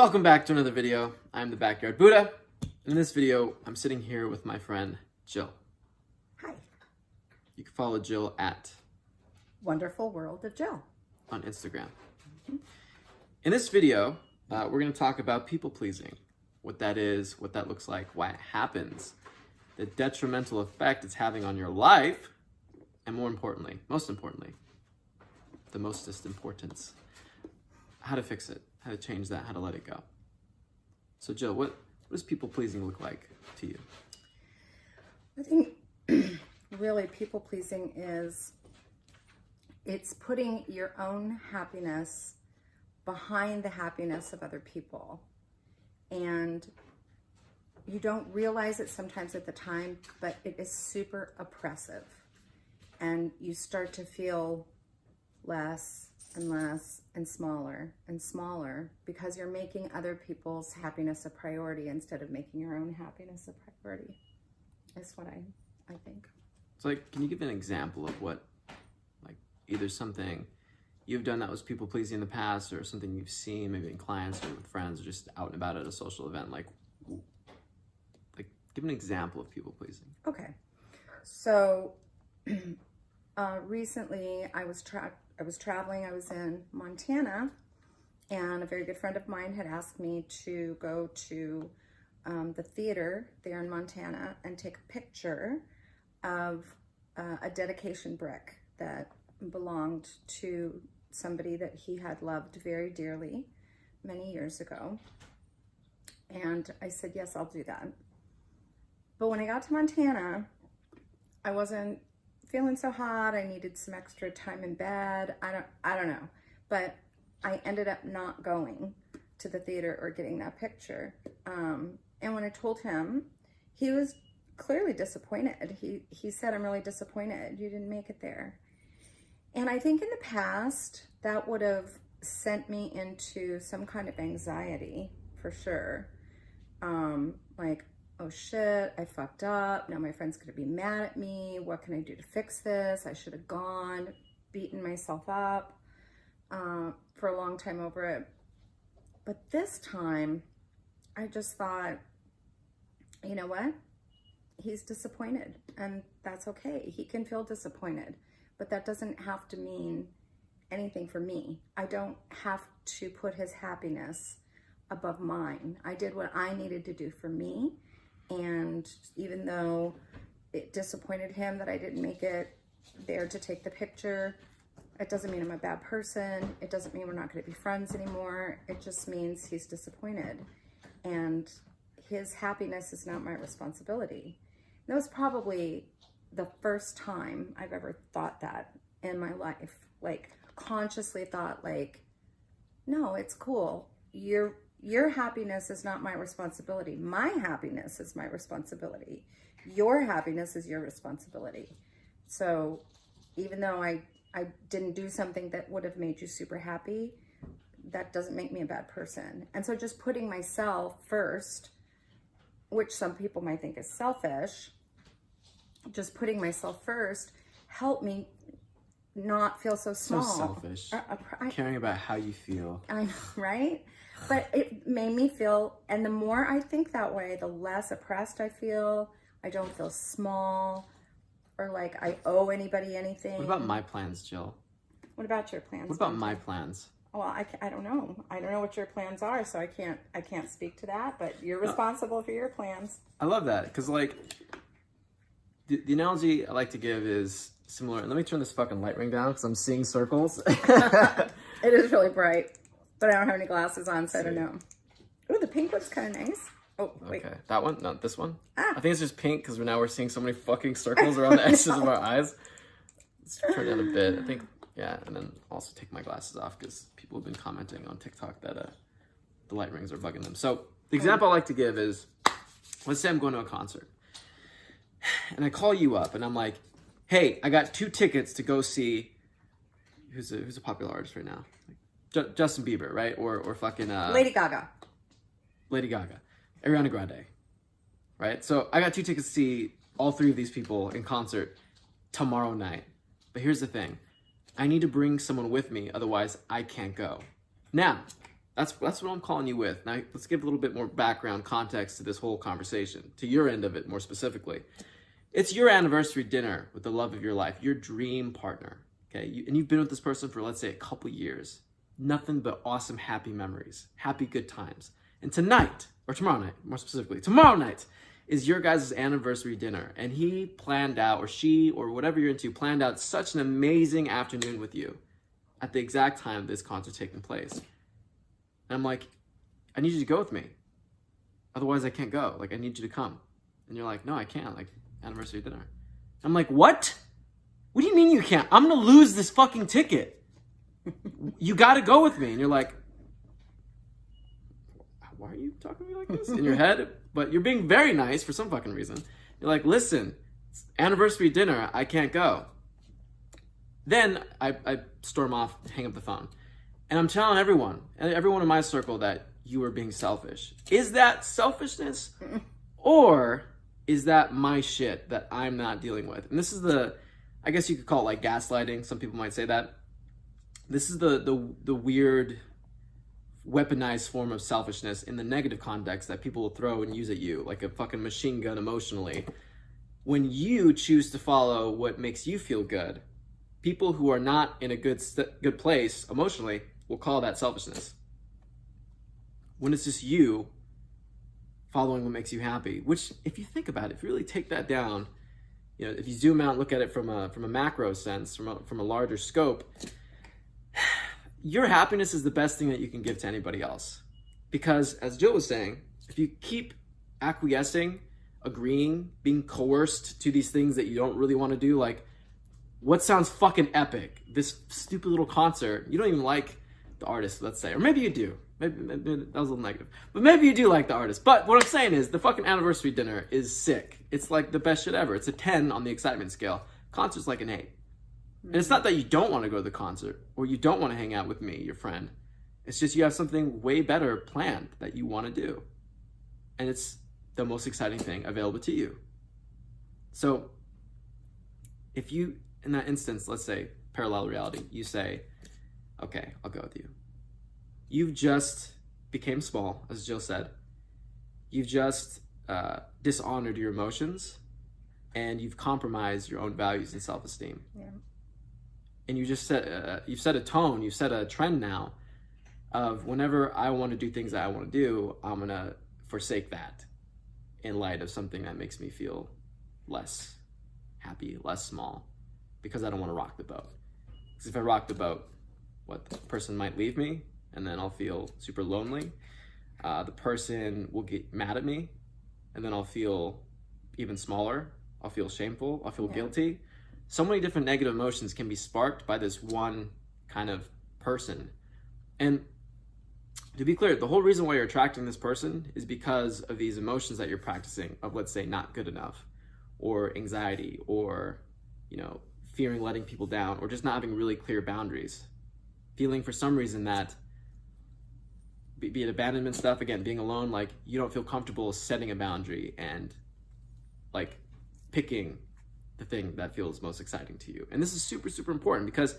Welcome back to another video. I'm the Backyard Buddha. In this video, I'm sitting here with my friend, Jill. Hi. You can follow Jill at Wonderful World of Jill on Instagram. In this video, we're going to talk about people pleasing, what that is, what that looks like, why it happens, the detrimental effect it's having on your life, and most importantly, the mostest importance, how to fix it, how to change that, how to let it go. So Jill, what does people pleasing look like to you? I think really people pleasing it's putting your own happiness behind the happiness of other people. And you don't realize it sometimes at the time, but it is super oppressive. And you start to feel less and less and smaller because you're making other people's happiness a priority instead of making your own happiness a priority. That's what I think. So can you give an example of what, either something you've done that was people pleasing in the past, or something you've seen maybe in clients or with friends, or just out and about at a social event? Give an example of people pleasing. Okay. So recently I was traveling. I was in Montana, and a very good friend of mine had asked me to go to the theater there in Montana and take a picture of a dedication brick that belonged to somebody that he had loved very dearly many years ago. And I said, yes, I'll do that. But when I got to Montana, I wasn't feeling so hot. I needed some extra time in bed. I don't know. But I ended up not going to the theater or getting that picture. And when I told him, he was clearly disappointed. He said, I'm really disappointed you didn't make it there. And I think in the past, that would have sent me into some kind of anxiety for sure. Like, oh shit, I fucked up. Now my friend's gonna be mad at me. What can I do to fix this? I should have gone, beaten myself up for a long time over it. But this time, I just thought, you know what? He's disappointed, and that's okay. He can feel disappointed, but that doesn't have to mean anything for me. I don't have to put his happiness above mine. I did what I needed to do for me. And even though it disappointed him that I didn't make it there to take the picture, it doesn't mean I'm a bad person. It doesn't mean we're not going to be friends anymore. It just means he's disappointed. And his happiness is not my responsibility. That was probably the first time I've ever thought that in my life. Consciously thought no, it's cool. Your happiness is not my responsibility. My happiness is my responsibility. Your happiness is your responsibility. So even though I didn't do something that would have made you super happy, that doesn't make me a bad person. And so just putting myself first, which some people might think is selfish, just putting myself first helped me not feel so small. So selfish. Caring about how you feel. I know, right? But it made me feel, and the more I think that way, the less oppressed I feel. I don't feel small or like I owe anybody anything. What about my plans, Jill? What about your plans? What about my plans? Well, I don't know. I don't know what your plans are, so I can't speak to that, but you're responsible for your plans. I love that, because the analogy I like to give is similar. Let me turn this fucking light ring down because I'm seeing circles. It is really bright, but I don't have any glasses on, so I don't know. Ooh, the pink one's kind of nice. Oh, wait. Okay, that one? Not this one? Ah. I think it's just pink because we're seeing so many fucking circles around the edges of our eyes. Let's turn it down a bit. I think, yeah, and then also take my glasses off because people have been commenting on TikTok that the light rings are bugging them. So the example I like to give is, let's say I'm going to a concert and I call you up and I'm like, hey, I got 2 tickets to go see, who's a popular artist right now? Justin Bieber, right? Or fucking Lady Gaga, Ariana Grande, right? So I got 2 tickets to see all 3 of these people in concert tomorrow night. But here's the thing. I need to bring someone with me, otherwise I can't go. Now, That's what I'm calling you with. Now, let's give a little bit more background context to this whole conversation, to your end of it more specifically. It's your anniversary dinner with the love of your life, your dream partner, okay? And you've been with this person for, let's say, a couple years. Nothing but awesome, happy memories, happy, good times. And tonight, or tomorrow night, more specifically, tomorrow night is your guys' anniversary dinner. And he planned out, or she, or whatever you're into, planned out such an amazing afternoon with you at the exact time this concert taking place. And I'm like, I need you to go with me. Otherwise, I can't go. Like, I need you to come. And you're like, no, I can't. Like, anniversary dinner. I'm like, what? What do you mean you can't? I'm going to lose this fucking ticket. You got to go with me. And you're like, why are you talking to me like this? In your head. But you're being very nice for some fucking reason. You're like, listen, it's anniversary dinner. I can't go. Then I storm off, hang up the phone. And I'm telling everyone in my circle that you are being selfish. Is that selfishness? Or is that my shit that I'm not dealing with? And this is I guess you could call it like gaslighting. Some people might say that. This is the weird weaponized form of selfishness in the negative context that people will throw and use at you like a fucking machine gun emotionally. When you choose to follow what makes you feel good, people who are not in a good place emotionally will call that selfishness. When it's just you following what makes you happy, which if you think about it, if you really take that down, you know, if you zoom out and look at it from a macro sense, from a larger scope, your happiness is the best thing that you can give to anybody else. Because as Jill was saying, if you keep acquiescing, agreeing, being coerced to these things that you don't really want to do, like what sounds fucking epic, this stupid little concert, you don't even like the artist, let's say, or maybe you do. Maybe that was a little negative, but maybe you do like the artist. But what I'm saying is the fucking anniversary dinner is sick. It's like the best shit ever. It's a 10 on the excitement scale. Concert's like an 8. And it's not that you don't want to go to the concert or you don't want to hang out with me, your friend. It's just you have something way better planned that you want to do. And it's the most exciting thing available to you. So if you, in that instance, let's say parallel reality, you say, okay, I'll go with you. You've just became small, as Jill said. You've just dishonored your emotions and you've compromised your own values and self-esteem. Yeah. And you just you've set a tone, you've set a trend now of whenever I want to do things that I want to do, I'm going to forsake that in light of something that makes me feel less happy, less small, because I don't want to rock the boat. Because if I rock the boat, the person might leave me and then I'll feel super lonely. The person will get mad at me and then I'll feel even smaller. I'll feel shameful. I'll feel guilty. So many different negative emotions can be sparked by this one kind of person. And to be clear, the whole reason why you're attracting this person is because of these emotions that you're practicing of, let's say, not good enough, or anxiety, or, you know, fearing letting people down, or just not having really clear boundaries. Feeling for some reason that, be it abandonment stuff, again, being alone, like you don't feel comfortable setting a boundary and like picking the thing that feels most exciting to you. And this is super, super important because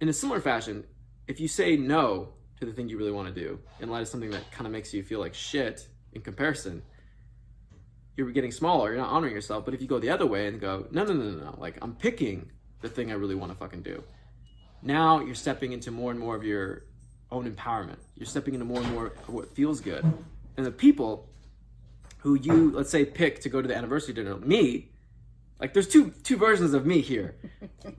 in a similar fashion, if you say no to the thing you really want to do in light of something that kind of makes you feel like shit in comparison, you're getting smaller, you're not honoring yourself. But if you go the other way and go, no, like I'm picking the thing I really want to fucking do. Now you're stepping into more and more of your own empowerment. You're stepping into more and more of what feels good. And the people who you, let's say, pick to go to the anniversary dinner, me, like there's two versions of me here.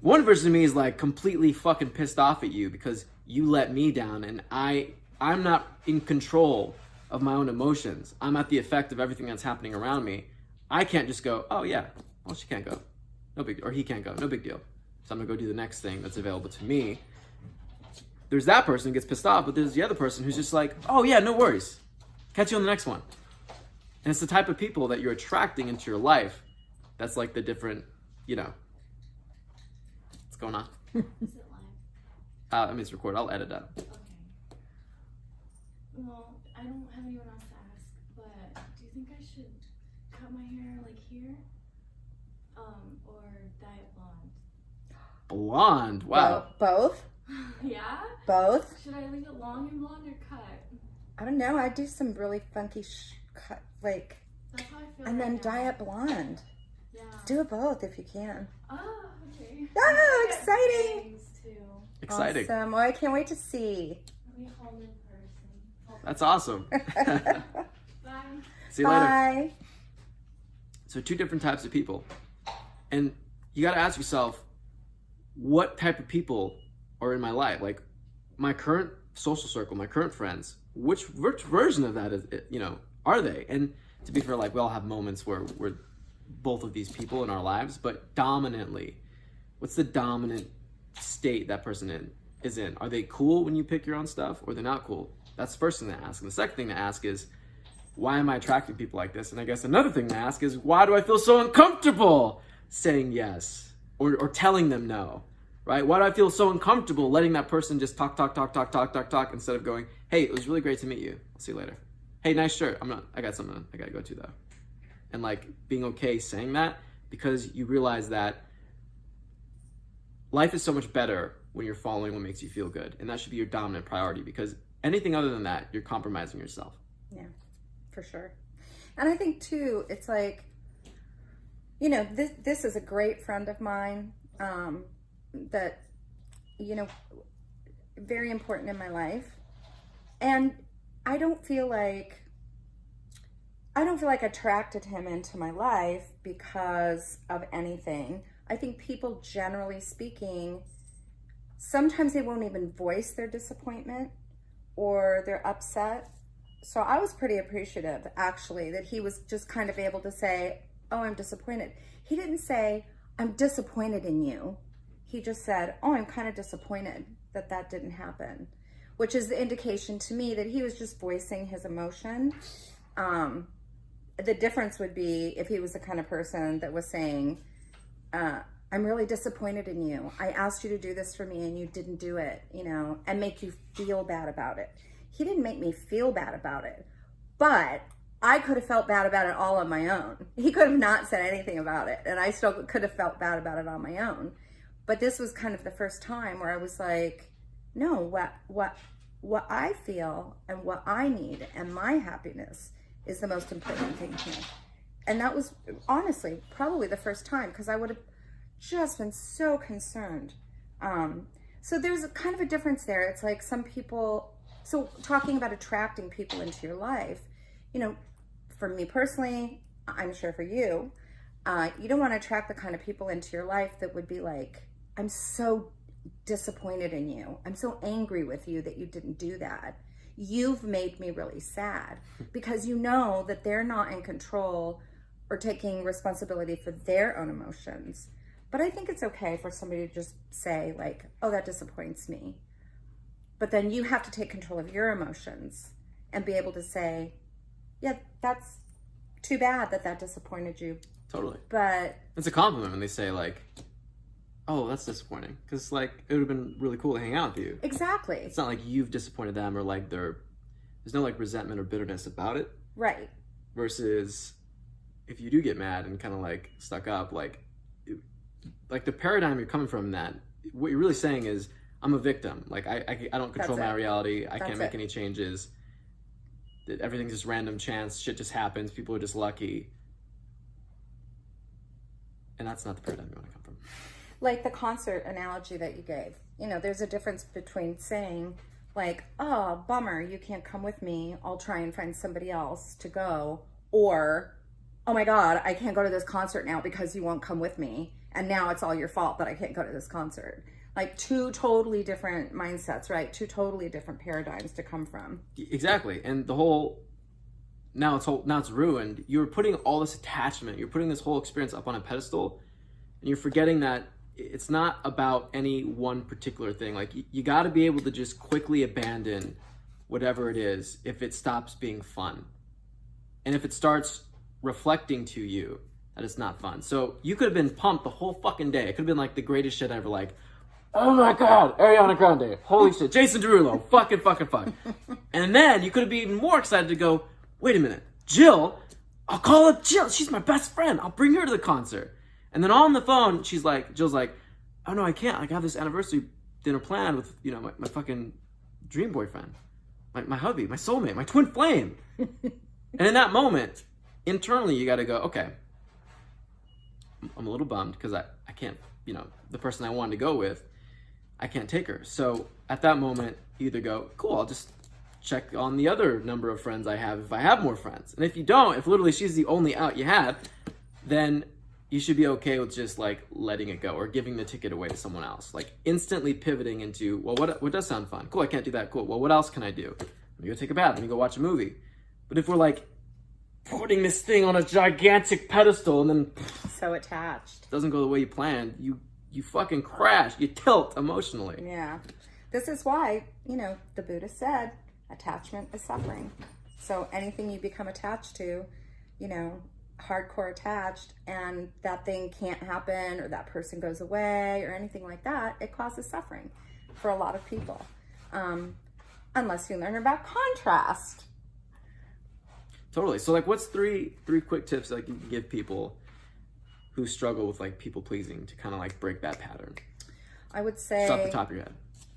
One version of me is like completely fucking pissed off at you because you let me down and I'm not in control of my own emotions. I'm at the effect of everything that's happening around me. I can't just go, oh yeah, well she can't go. No big deal. Or he can't go. No big deal. So I'm gonna go do the next thing that's available to me. There's that person who gets pissed off, but there's the other person who's just like, oh yeah, no worries. Catch you on the next one. And it's the type of people that you're attracting into your life. That's like the different, you know. What's going on? Is it live? I mean, it's recorded. I'll edit that. Okay. Well, I don't have anyone else to ask, but do you think I should cut my hair like here? Or dye it blonde? Blonde? Wow. Both? Yeah? Both? Should I leave it long and blonde or cut? I don't know. I do some really funky cut, like, That's how I feel. and then right dye now. it blonde. Yeah. Do it both if you can. Oh, okay. Oh, Get exciting. bangs, too. Exciting. Awesome. Well, I can't wait to see. Let me hold in person. That's awesome. Bye. See you later. Bye. So 2 different types of people. And you got to ask yourself, what type of people are in my life? Like my current social circle, my current friends, which version of that is, are they? And to be fair, like we all have moments where we're both of these people in our lives, but dominantly, what's the dominant state that person is in? Are they cool when you pick your own stuff, or they're not cool? That's the first thing to ask. And the second thing to ask is, why am I attracting people like this? And I guess another thing to ask is, why do I feel so uncomfortable saying yes or telling them no, right? Why do I feel so uncomfortable letting that person just talk instead of going, hey, it was really great to meet you. I'll see you later. Hey, nice shirt. I got something I got to go to though. And like being okay saying that, because you realize that life is so much better when you're following what makes you feel good. And that should be your dominant priority, because anything other than that, you're compromising yourself. Yeah, for sure. And I think too, it's like, this is a great friend of mine, that, very important in my life. And I don't feel like I attracted him into my life because of anything. I think people, generally speaking, sometimes they won't even voice their disappointment or their upset. So I was pretty appreciative, actually, that he was just kind of able to say, oh, I'm disappointed. He didn't say, I'm disappointed in you. He just said, oh, I'm kind of disappointed that didn't happen, which is the indication to me that he was just voicing his emotion. The difference would be if he was the kind of person that was saying, I'm really disappointed in you. I asked you to do this for me and you didn't do it, and make you feel bad about it. He didn't make me feel bad about it, but I could have felt bad about it all on my own. He could have not said anything about it, and I still could have felt bad about it on my own. But this was kind of the first time where I was like, no, what I feel and what I need and my happiness is the most important thing here. And that was honestly probably the first time, because I would have just been so concerned. So there's a kind of a difference there. It's like some people, so talking about attracting people into your life, for me personally, I'm sure for you, you don't want to attract the kind of people into your life that would be like, I'm so disappointed in you. I'm so angry with you that you didn't do that. You've made me really sad, because you know that they're not in control or taking responsibility for their own emotions. But I think it's okay for somebody to just say like, oh, that disappoints me. But then you have to take control of your emotions and be able to say, yeah, that's too bad that disappointed you. Totally. But it's a compliment when they say like, oh, that's disappointing, because like it would have been really cool to hang out with you. exactly. It's not like you've disappointed them, or like there's no like resentment or bitterness about it. Right. Versus if you do get mad and kind of like stuck up, like the paradigm you're coming from, that what you're really saying is, I'm a victim. Like I don't control my reality. I can't make any changes. Everything's just random chance. Shit just happens. People are just lucky. And that's not the paradigm you want to come from. Like the concert analogy that you gave, there's a difference between saying like, oh, bummer, you can't come with me, I'll try and find somebody else to go, or, oh my God, I can't go to this concert now because you won't come with me, and now it's all your fault that I can't go to this concert. Like 2 totally different mindsets, right? 2 totally different paradigms to come from. Exactly. And the whole, now it's ruined. You're putting all this attachment, you're putting this whole experience up on a pedestal, and you're forgetting that it's not about any one particular thing. Like you got to be able to just quickly abandon whatever it is if it stops being fun, and if it starts reflecting to you that it's not fun. So you could have been pumped the whole fucking day. It could have been like the greatest shit ever. Like, oh my God, Ariana Grande, holy shit, Jason Derulo, fuck. And then you could have been even more excited to go, wait a minute, Jill, I'll call up Jill. She's my best friend. I'll bring her to the concert. And then on the phone, Jill's like, oh no, I can't. Like, I have this anniversary dinner planned with, my fucking dream boyfriend. my hubby, my soulmate, my twin flame. And in that moment, internally, you got to go, okay, I'm a little bummed because I can't, the person I wanted to go with, I can't take her. So at that moment, you either go, cool, I'll just check on the other number of friends I have if I have more friends. And if you don't, if literally she's the only out you had, then you should be okay with just like letting it go or giving the ticket away to someone else. Like instantly pivoting into, well, what does sound fun? Cool, I can't do that. Cool. Well, what else can I do? Let me go take a bath. Let me go watch a movie. But if we're like putting this thing on a gigantic pedestal and then So attached. doesn't go the way you planned, you fucking crash. You tilt emotionally. Yeah. This is why, the Buddha said attachment is suffering. So anything you become attached to, hardcore attached, and that thing can't happen or that person goes away or anything like that, it causes suffering for a lot of people. Unless you learn about contrast. Totally. So like what's three quick tips like you can give people who struggle with like people pleasing to kind of like break that pattern? I would say, Just off the top of your head.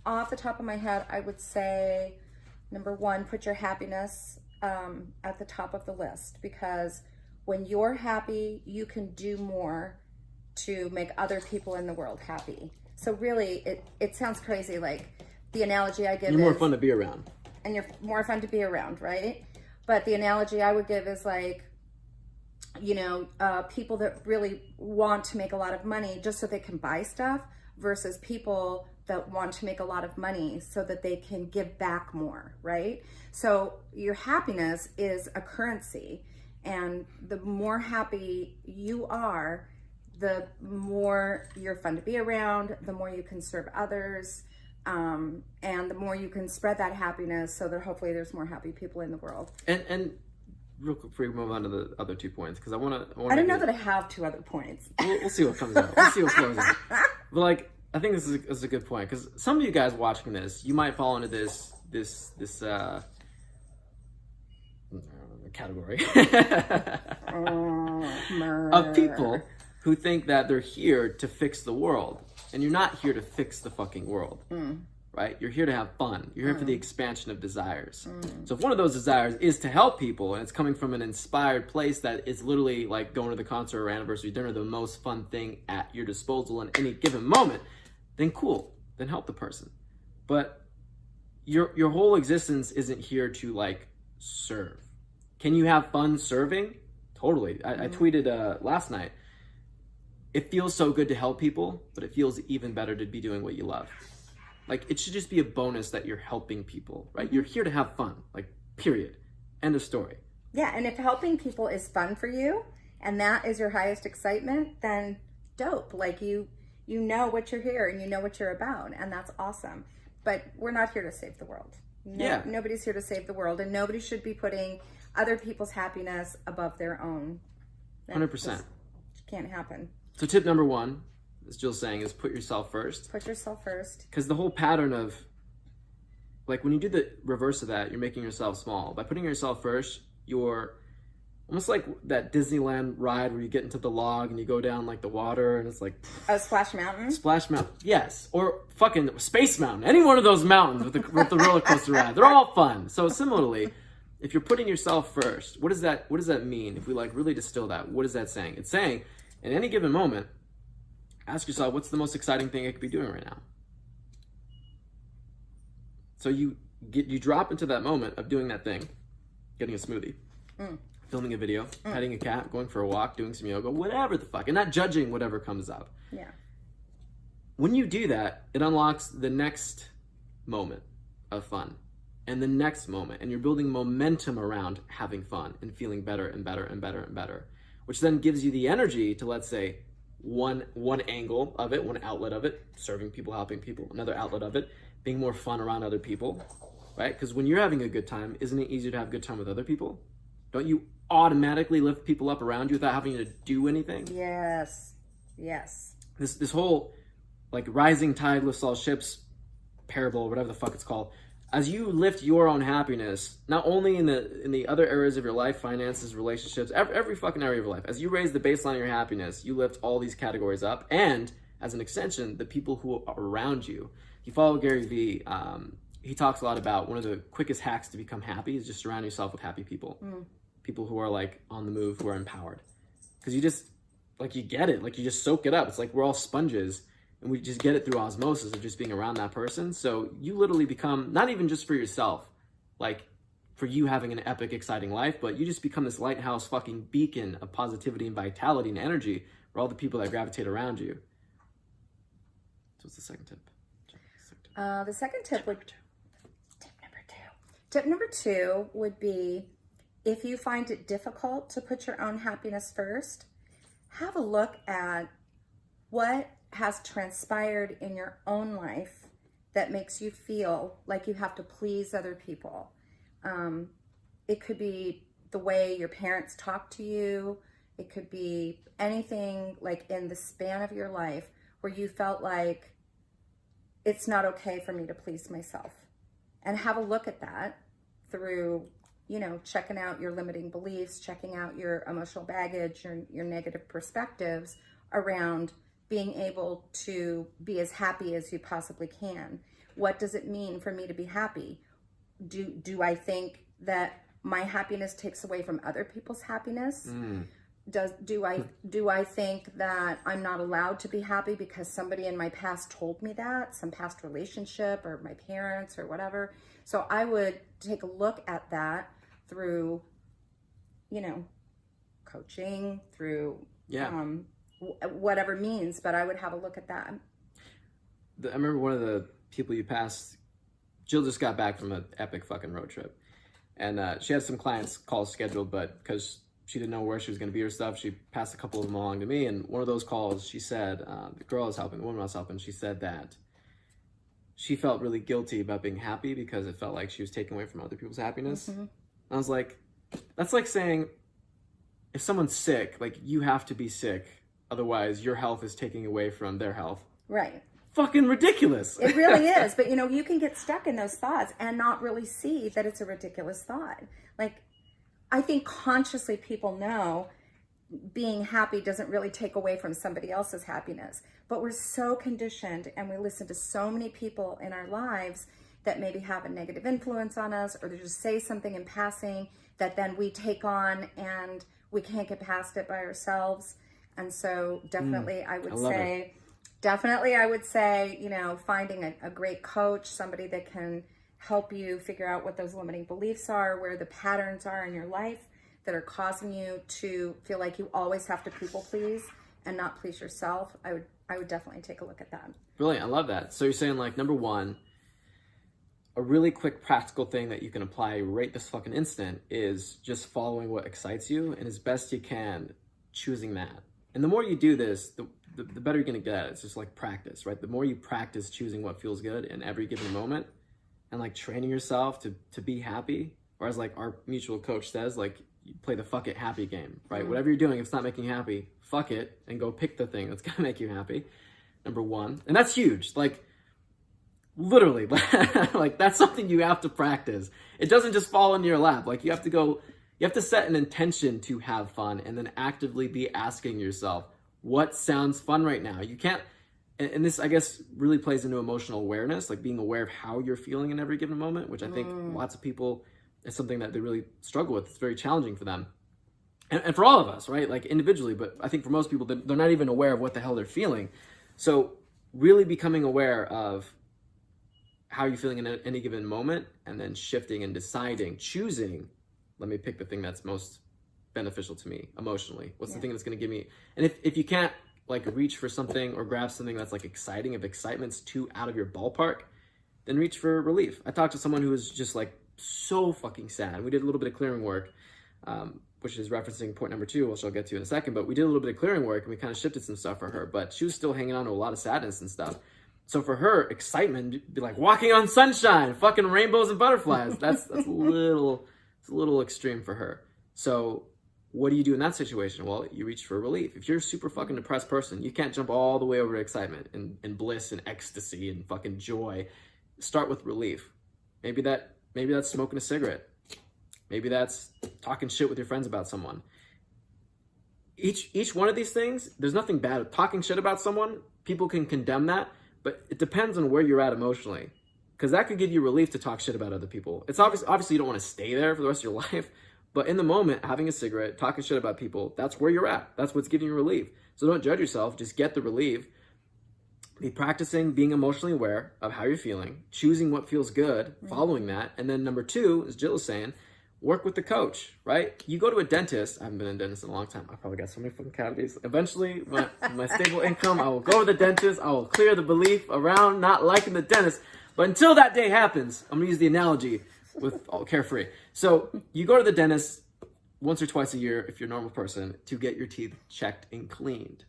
off the top of my head, I would say, number one, put your happiness at the top of the list, because when you're happy, you can do more to make other people in the world happy. So really, it sounds crazy. Like the analogy I give You're more is, fun to be around. and you're more fun to be around, right? But the analogy I would give is like, people that really want to make a lot of money just so they can buy stuff versus people that want to make a lot of money so that they can give back more, right? So your happiness is a currency, and the more happy you are, the more you're fun to be around, the more you can serve others, and the more you can spread that happiness so that hopefully there's more happy people in the world. And real quick before we move on to the other 2 points, because I want to. I don't know that I have 2 other points. We'll see what comes out. We'll see what flows out. But like, I think this is a good point, because some of you guys watching this, you might fall into this category of people who think that they're here to fix the world, and you're not here to fix the fucking world. Right? You're here to have fun. You're here for the expansion of desires. So if one of those desires is to help people, and it's coming from an inspired place that is literally like going to the concert or anniversary dinner, the most fun thing at your disposal in any given moment, then cool. Then help the person. But your whole existence isn't here to like serve. Can you have fun serving? Totally. I tweeted last night, it feels so good to help people, but it feels even better to be doing what you love. Like, it should just be a bonus that you're helping people, right? You're here to have fun, like, period. End of story. Yeah, and if helping people is fun for you, and that is your highest excitement, then dope. Like, you know what you're here, and you know what you're about, and that's awesome. But we're not here to save the world. Yeah. Nobody's here to save the world, and nobody should be putting other people's happiness above their own. That 100%. just can't happen. So tip number 1, as Jill's saying, is put yourself first. Put yourself first. Because the whole pattern of, like, when you do the reverse of that, you're making yourself small. By putting yourself first, you're almost like that Disneyland ride where you get into the log and you go down, like, the water, and it's like... Oh, Splash Mountain? Splash Mountain, yes. Or fucking Space Mountain. Any one of those mountains with the roller coaster ride. They're all fun. So similarly, if you're putting yourself first, what does that mean? If we, like, really distill that, what is that saying? It's saying, in any given moment, ask yourself, what's the most exciting thing I could be doing right now? So you drop into that moment of doing that thing, getting a smoothie, filming a video, petting a cat, going for a walk, doing some yoga, whatever the fuck, and not judging whatever comes up. Yeah. When you do that, it unlocks the next moment of fun and the next moment, and you're building momentum around having fun and feeling better and better and better and better, which then gives you the energy to, let's say, one angle of it, one outlet of it, serving people, helping people, another outlet of it, being more fun around other people, right? Because when you're having a good time, isn't it easier to have a good time with other people? Don't you automatically lift people up around you without having to do anything? Yes. Yes. This whole, like, rising tide lifts all ships parable, or whatever the fuck it's called, as you lift your own happiness, not only in the other areas of your life, finances, relationships, every fucking area of your life, as you raise the baseline of your happiness, you lift all these categories up, and as an extension, the people who are around you. If you follow Gary Vee, he talks a lot about one of the quickest hacks to become happy is just surround yourself with happy people. People who are like on the move, who are empowered. Because you just, like, you get it. Like, you just soak it up. It's like we're all sponges, and we just get it through osmosis of just being around that person. So you literally become, not even just for yourself, like for you having an epic, exciting life, but you just become this lighthouse fucking beacon of positivity and vitality and energy for all the people that gravitate around you. So what's the second tip? The second tip would, tip number two would be, if you find it difficult to put your own happiness first, have a look at what has transpired in your own life that makes you feel like you have to please other people. It could be the way your parents talk to you. It could be anything like in the span of your life where you felt like it's not okay for me to please myself. And have a look at that through, you know, checking out your limiting beliefs, checking out your emotional baggage, your negative perspectives around being able to be as happy as you possibly can. What does it mean for me to be happy? Do I think that my happiness takes away from other people's happiness? Do I think that I'm not allowed to be happy because somebody in my past told me that, some past relationship or my parents or whatever? So I would take a look at that through, you know, coaching, through whatever means, but I would have a look at that. I remember one of the people you passed, Jill just got back from an epic fucking road trip. And she had some clients calls scheduled, but because she didn't know where she was going to be or stuff, she passed a couple of them along to me. And one of those calls, she said, the girl I was helping, the woman I was helping, she said that she felt really guilty about being happy because it felt like she was taking away from other people's happiness. I was like, that's like saying, if someone's sick, like, you have to be sick, otherwise your health is taking away from their health. Right. Fucking ridiculous. It really is. But, you know, you can get stuck in those thoughts and not really see that it's a ridiculous thought. Like, I think consciously people know being happy doesn't really take away from somebody else's happiness. But we're so conditioned, and we listen to so many people in our lives that maybe have a negative influence on us, or they just say something in passing that then we take on and we can't get past it by ourselves. And so definitely I would say, you know, finding a great coach, somebody that can help you figure out what those limiting beliefs are, where the patterns are in your life that are causing you to feel like you always have to people please and not please yourself. I would definitely take a look at that. Brilliant. I love that. So you're saying, like, number one, a really quick practical thing that you can apply right this fucking instant is just following what excites you, and as best you can, choosing that. And the more you do this, the better you're going to get at it. It's just like practice, right? The more you practice choosing what feels good in every given moment and like training yourself to be happy, or as like our mutual coach says, like, you play the fuck it happy game, right? Whatever you're doing, if it's not making you happy, fuck it and go pick the thing that's going to make you happy. Number one. And that's huge. Like, literally, like, that's something you have to practice. It doesn't just fall into your lap. Like, you have to set an intention to have fun and then actively be asking yourself, what sounds fun right now? You can't, and this, I guess, really plays into emotional awareness, like being aware of how you're feeling in every given moment, which I think lots of people, is something that they really struggle with. It's very challenging for them. And for all of us, right? Like, individually, but I think for most people, they're not even aware of what the hell they're feeling. So really becoming aware of how you're feeling in any given moment, and then shifting and deciding, choosing, let me pick the thing that's most beneficial to me emotionally. What's the thing that's going to give me, and if you can't like reach for something or grab something that's like exciting, if excitement's too out of your ballpark, then reach for relief. I talked to someone who was just like so fucking sad. We did a little bit of clearing work, which is referencing point number two, which I'll get to in a second, but we did a little bit of clearing work and we kind of shifted some stuff for her, but she was still hanging on to a lot of sadness and stuff. So for her, excitement would be like walking on sunshine, fucking rainbows and butterflies. That's a little extreme for her. So what do you do in that situation? Well, you reach for relief. If you're a super fucking depressed person, you can't jump all the way over to excitement and bliss and ecstasy and fucking joy. Start with relief. Maybe that's smoking a cigarette. Maybe that's talking shit with your friends about someone. Each one of these things, there's nothing bad. Talking shit about someone, people can condemn that, but it depends on where you're at emotionally. because that could give you relief to talk shit about other people. It's obviously you don't want to stay there for the rest of your life, but in the moment, having a cigarette, talking shit about people, that's where you're at. That's what's giving you relief. So don't judge yourself. Just get the relief. Be practicing being emotionally aware of how you're feeling, choosing what feels good, following that. And then number 2, as Jill is saying, work with the coach, right? You go to a dentist. I haven't been in a dentist in a long time. I probably got so many fucking cavities. Eventually, my stable income, I will go to the dentist. I will clear the belief around not liking the dentist. But until that day happens, I'm going to use the analogy with all carefree. So you go to the dentist once or twice a year, if you're a normal person, to get your teeth checked and cleaned,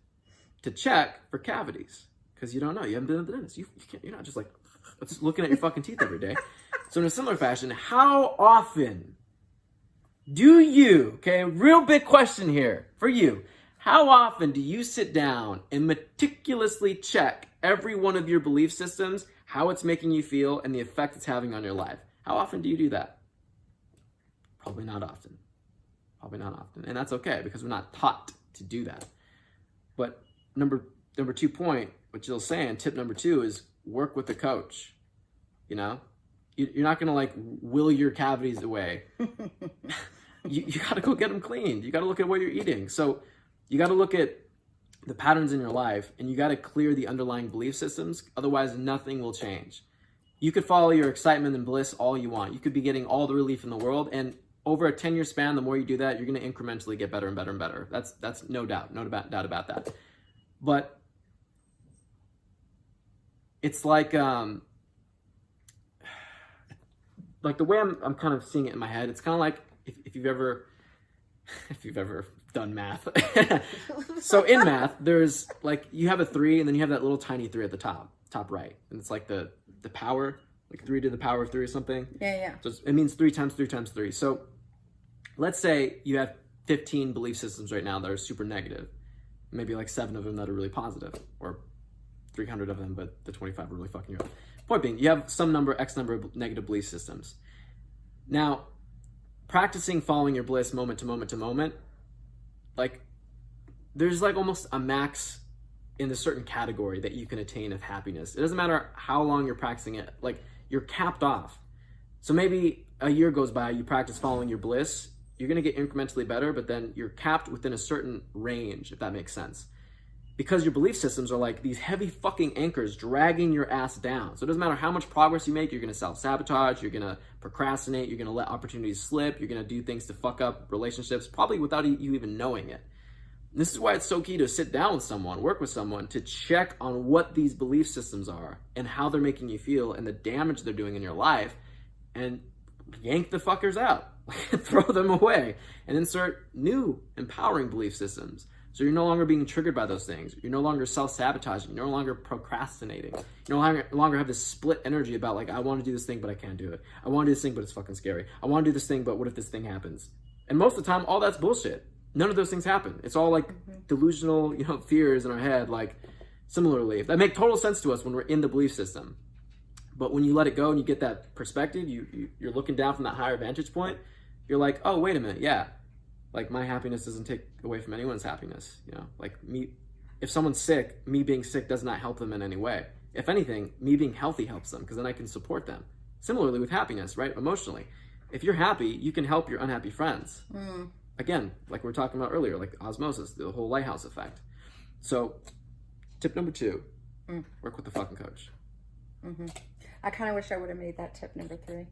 to check for cavities. Because you don't know. You haven't been to the dentist. You're not just like just looking at your fucking teeth every day. So in a similar fashion, how often do you, okay, real big question here for you. How often do you sit down and meticulously check every one of your belief systems, how it's making you feel, and the effect it's having on your life? How often do you do that? Probably not often. Probably not often. And that's okay, because we're not taught to do that. But number 2 point, what Jill's saying, tip number 2 is work with the coach. You know, you're not going to like will your cavities away. you got to go get them cleaned. You got to look at what you're eating. So you got to look at the patterns in your life, and you got to clear the underlying belief systems. Otherwise, nothing will change. You could follow your excitement and bliss all you want. You could be getting all the relief in the world. And over a 10-year span, the more you do that, you're going to incrementally get better and better and better. That's no doubt. No doubt about that. But it's like the way I'm kind of seeing it in my head, it's kind of like if you've ever done math. So in math, there's like, you have a 3 and then you have that little tiny 3 at the top right. And it's like the power, like 3 to the power of 3 or something. Yeah. So it means 3 times 3 times 3. So let's say you have 15 belief systems right now that are super negative. Maybe like 7 of them that are really positive, or 300 of them, but the 25 are really fucking you up. Point being, you have some number, X number of negative belief systems. Now, practicing following your bliss moment to moment to moment, like, there's like almost a max in a certain category that you can attain of happiness. It doesn't matter how long you're practicing it, like, you're capped off. So maybe a year goes by, you practice following your bliss, you're gonna get incrementally better, but then you're capped within a certain range, if that makes sense. Because your belief systems are like these heavy fucking anchors dragging your ass down. So it doesn't matter how much progress you make, you're gonna self-sabotage, you're gonna procrastinate, you're gonna let opportunities slip, you're gonna do things to fuck up relationships, probably without you even knowing it. And this is why it's so key to sit down with someone, work with someone, to check on what these belief systems are and how they're making you feel and the damage they're doing in your life, and yank the fuckers out, throw them away, and insert new empowering belief systems. So you're no longer being triggered by those things. You're no longer self-sabotaging. You're no longer procrastinating. You no longer have this split energy about like, I want to do this thing, but I can't do it. I want to do this thing, but it's fucking scary. I want to do this thing, but what if this thing happens? And most of the time, all that's bullshit. None of those things happen. It's all like delusional, fears in our head. Like, similarly, that make total sense to us when we're in the belief system. But when you let it go and you get that perspective, you're looking down from that higher vantage point. You're like, oh, wait a minute, yeah. Like, my happiness doesn't take away from anyone's happiness, Like, if someone's sick, me being sick does not help them in any way. If anything, me being healthy helps them, because then I can support them. Similarly with happiness, right? Emotionally. If you're happy, you can help your unhappy friends. Again, like we were talking about earlier, like osmosis, the whole lighthouse effect. So, tip number 2, work with the fucking coach. I kind of wish I would have made that tip number 3.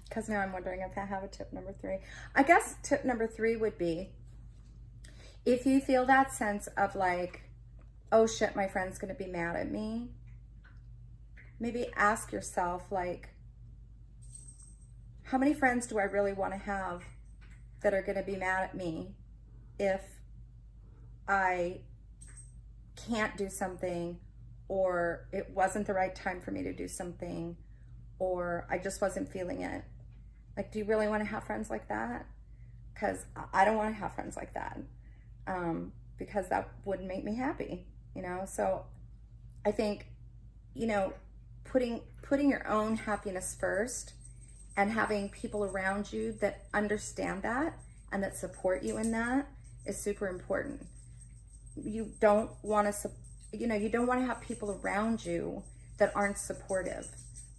Because now I'm wondering if I have a tip number 3. I guess tip number 3 would be, if you feel that sense of like, oh shit, my friend's going to be mad at me, maybe ask yourself, like, how many friends do I really want to have that are going to be mad at me if I can't do something, or it wasn't the right time for me to do something, or I just wasn't feeling it? Like, do you really want to have friends like that? Because I don't want to have friends like that, because that wouldn't make me happy, So I think, putting your own happiness first and having people around you that understand that and that support you in that is super important. You don't want to, you don't want to have people around you that aren't supportive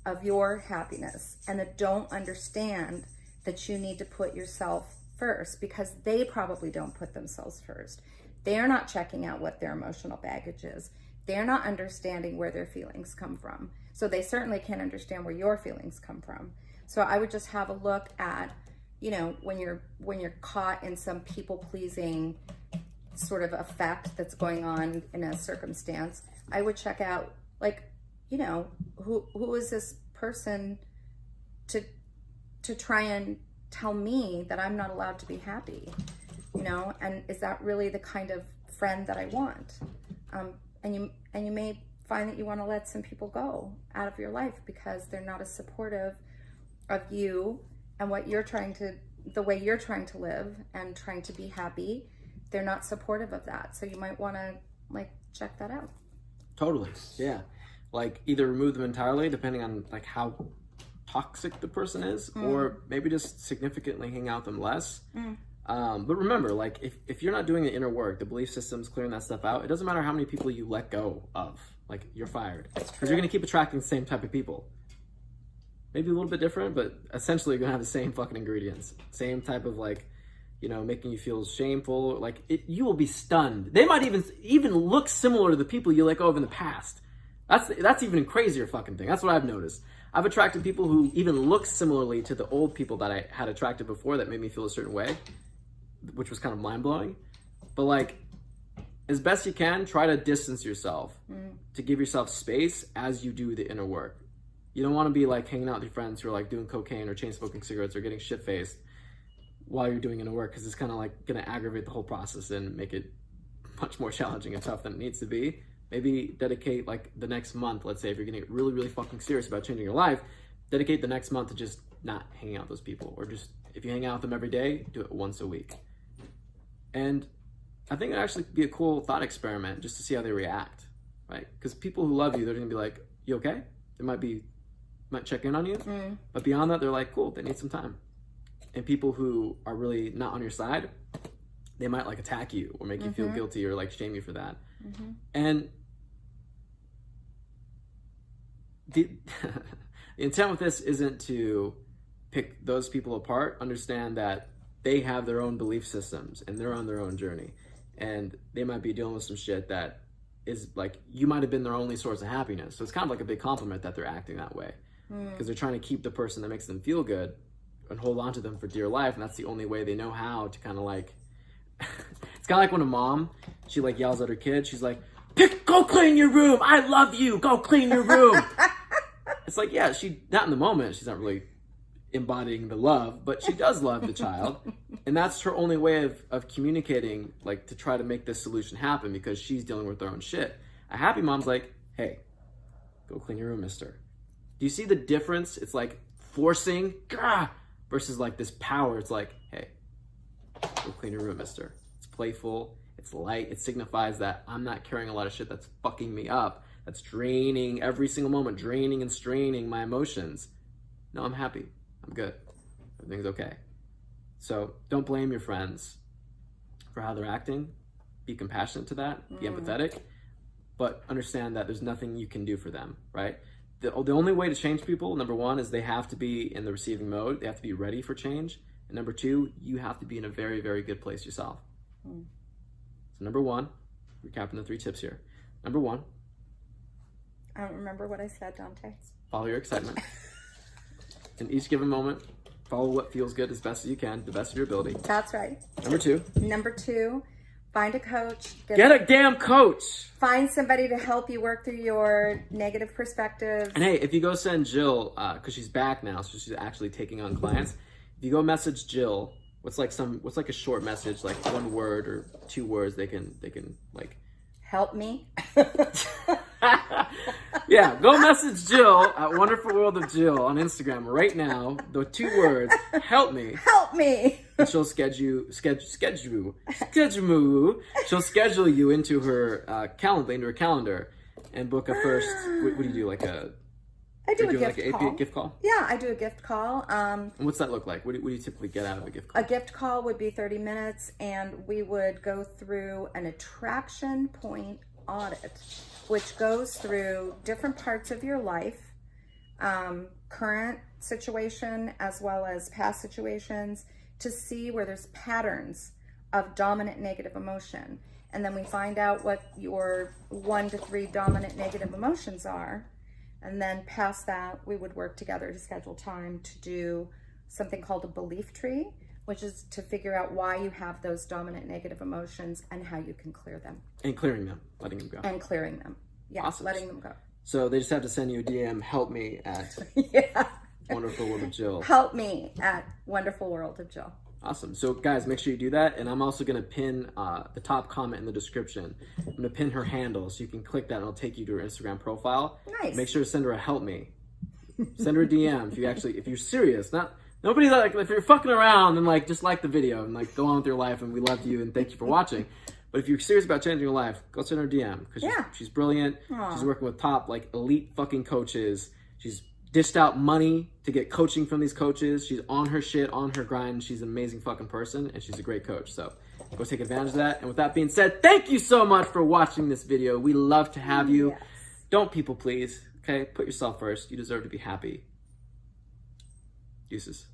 of your happiness and that don't understand that you need to put yourself first, because they probably don't put themselves first. They're not checking out what their emotional baggage is. They're not understanding where their feelings come from. So they certainly can't understand where your feelings come from. So I would just have a look at, you know, when you're caught in some people-pleasing sort of effect that's going on in a circumstance, I would check out, like, you know, who is this person to try and tell me that I'm not allowed to be happy, you know, and is that really the kind of friend that I want? And you may find that you want to let some people go out of your life because they're not as supportive of you and what you're trying to, the way you're trying to live and trying to be happy. They're not supportive of that. So you might want to, like, check that out. Totally. Yeah. Like, either remove them entirely, depending on like how toxic the person is, or maybe just significantly hang out with them less. But remember, like, if you're not doing the inner work, the belief systems, clearing that stuff out, it doesn't matter how many people you let go of. Like, you're fired. Because you're going to keep attracting the same type of people. Maybe a little bit different, but essentially you're going to have the same fucking ingredients. Same type of, like, you know, making you feel shameful. Like, you will be stunned. They might even look similar to the people you let go of in the past. That's even a crazier fucking thing. That's what I've noticed. I've attracted people who even look similarly to the old people that I had attracted before that made me feel a certain way, which was kind of mind-blowing. But, like, as best you can, try to distance yourself to give yourself space as you do the inner work. You don't want to be, like, hanging out with your friends who are, like, doing cocaine or chain smoking cigarettes or getting shit-faced while you're doing inner work, because it's kind of, like, going to aggravate the whole process and make it much more challenging and tough than it needs to be. Maybe dedicate, like, the next month, let's say, if you're going to get really, really fucking serious about changing your life, dedicate the next month to just not hanging out with those people. Or just, if you hang out with them every day, do it once a week. And I think it'd actually be a cool thought experiment just to see how they react, right? Because people who love you, they're going to be like, you okay? They might check in on you. But beyond that, they're like, cool, they need some time. And people who are really not on your side, they might, like, attack you or make you feel guilty or, like, shame you for that. And the intent with this isn't to pick those people apart. Understand that they have their own belief systems and they're on their own journey, and they might be dealing with some shit that is, like, you might have been their only source of happiness. So it's kind of like a big compliment that they're acting that way, because they're trying to keep the person that makes them feel good and hold on to them for dear life, and that's the only way they know how to kind of, like, it's kind of like when a mom, she, like, yells at her kid, she's like, go clean your room, I love you, go clean your room. It's like, yeah, not in the moment, she's not really embodying the love, but she does love the child, and that's her only way of communicating, like, to try to make this solution happen, because she's dealing with her own shit. A happy mom's like, hey, go clean your room, mister. Do you see the difference? It's like forcing versus, like, this power. It's like, hey, go clean your room, mister. It's playful, it's light, it signifies that I'm not carrying a lot of shit that's fucking me up, that's draining every single moment, draining and straining my emotions. No, I'm happy, I'm good, everything's okay. So don't blame your friends for how they're acting. Be compassionate to that, be empathetic, but understand that there's nothing you can do for them, right? The only way to change people, number one, is they have to be in the receiving mode. They have to be ready for change. And number two, you have to be in a very, very good place yourself. So number one, recapping the 3 tips here. Number one, I don't remember what I said, Dante. follow your excitement. In each given moment, follow what feels good as best as you can, the best of your ability. That's right. Number two, Find a coach. Get a damn coach. Find somebody to help you work through your negative perspectives. And hey, if you go send Jill, because she's back now, so she's actually taking on clients. If you go message Jill, what's like a short message, like 1 word or 2 words, they can like help me. Yeah, go message Jill at Wonderful World of Jill on Instagram right now. The 2 words, help me. Help me. And she'll schedule. She'll schedule you into her calendar, and book a first. What do you do? Like a? I do a gift like call. A gift call. Yeah, I do a gift call. And what's that look like? What do you typically get out of a gift call? A gift call would be 30 minutes, and we would go through an attraction point audit which goes through different parts of your life, current situation as well as past situations, to see where there's patterns of dominant negative emotion. And then we find out what your 1 to 3 dominant negative emotions are. And then past that, we would work together to schedule time to do something called a belief tree, which is to figure out why you have those dominant negative emotions and how you can clear them. And clearing them, letting them go. And clearing them. Yeah, Awesome. letting them go. So they just have to send you a DM, help me at Yeah. Wonderful World of Jill. Help me at Wonderful World of Jill. Awesome. So guys, make sure you do that. And I'm also going to pin the top comment in the description. I'm going to pin her handle so you can click that and it'll take you to her Instagram profile. Nice. Make sure to send her a help me. Send her a DM if you're serious. Nobody's like, if you're fucking around, then like just like the video and like go on with your life, and we love you and thank you for watching. But if you're serious about changing your life, go send her a DM because she's brilliant. Aww. She's working with top like elite fucking coaches. She's dished out money to get coaching from these coaches. She's on her shit, on her grind. She's an amazing fucking person and she's a great coach. So go take advantage of that. And with that being said, thank you so much for watching this video. We love to have you. Yes. Don't people please, okay? Put yourself first. You deserve to be happy. Deuces.